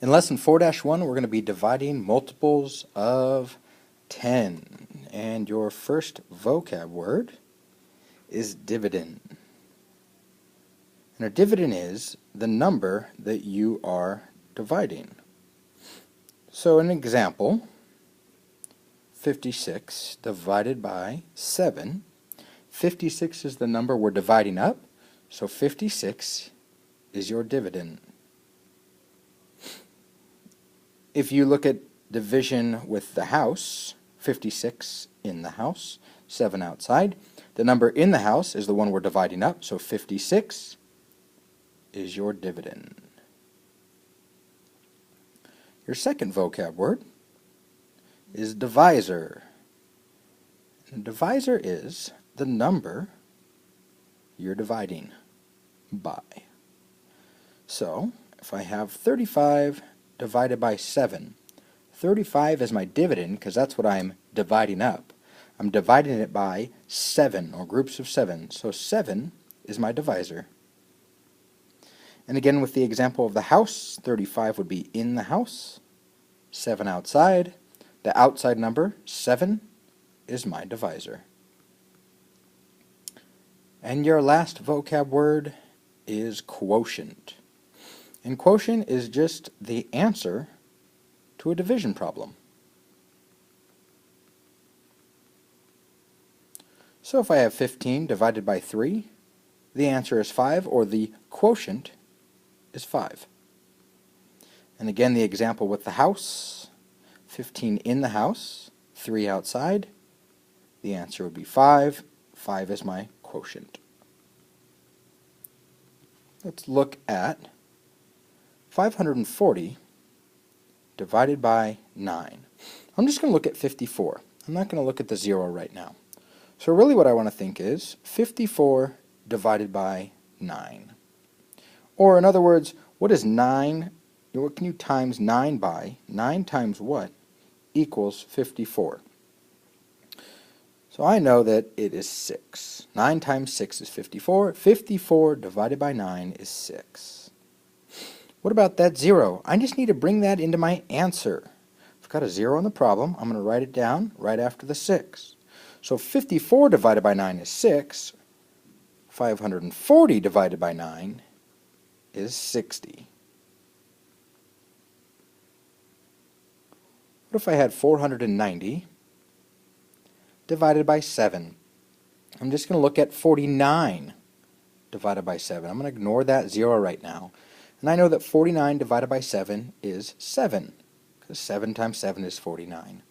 In lesson 4-1, we're going to be dividing multiples of 10. And your first vocab word is dividend. And a dividend is the number that you are dividing. So an example, 56 divided by 7. 56 is the number we're dividing up, so 56 is your dividend. If you look at division with the house, 56 in the house, 7 outside, the number in the house is the one we're dividing up, so 56 is your dividend. Your second vocab word is divisor. And a divisor is the number you're dividing by. So, if I have 35 divided by 7, 35 is my dividend because that's what I'm dividing up. I'm dividing it by 7, or groups of 7, so 7 is my divisor. And again, with the example of the house, 35 would be in the house, 7 outside. The outside number, 7, is my divisor. And your last vocab word is quotient. And quotient is just the answer to a division problem. So if I have 15 divided by 3, the answer is 5, or the quotient is 5. And again, the example with the house, 15 in the house, 3 outside, the answer would be 5. 5 is my quotient. Let's look at 540 divided by 9. I'm just going to look at 54. I'm not going to look at the 0 right now. So really what I want to think is 54 divided by 9. Or in other words, what is 9? What can you times 9 by? 9 times what equals 54? So I know that it is 6. 9 times 6 is 54. 54 divided by 9 is 6. What about that 0? I just need to bring that into my answer. If I've got a 0 in the problem, I'm going to write it down right after the 6. So 54 divided by 9 is 6. 540 divided by 9 is 60. What if I had 490 divided by 7? I'm just going to look at 49 divided by 7. I'm going to ignore that 0 right now. And I know that 49 divided by 7 is 7, because 7 times 7 is 49.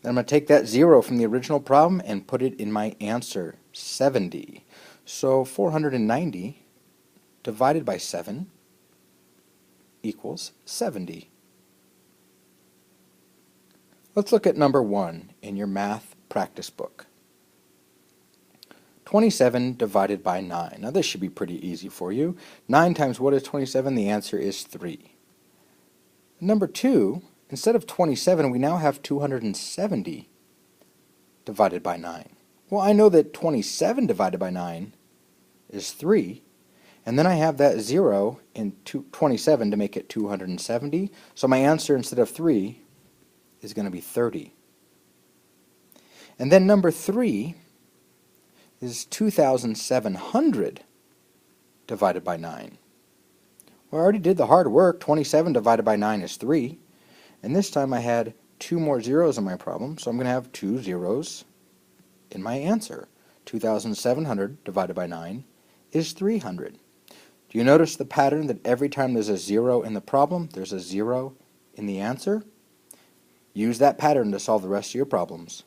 Then I'm going to take that 0 from the original problem and put it in my answer, 70. So 490 divided by 7 equals 70. Let's look at number 1 in your math practice book. 27 divided by 9. Now this should be pretty easy for you. 9 times what is 27? The answer is 3. Number 2, instead of 27, we now have 270 divided by 9. Well, I know that 27 divided by 9 is 3, and then I have that 0 in 27 to make it 270, so my answer instead of 3 is going to be 30. And then number 3 is 2,700 divided by 9. Well, I already did the hard work. 27 divided by 9 is 3. And this time I had 2 more zeros in my problem, so I'm going to have 2 zeros in my answer. 2,700 divided by 9 is 300. Do you notice the pattern that every time there's a 0 in the problem, there's a 0 in the answer? Use that pattern to solve the rest of your problems.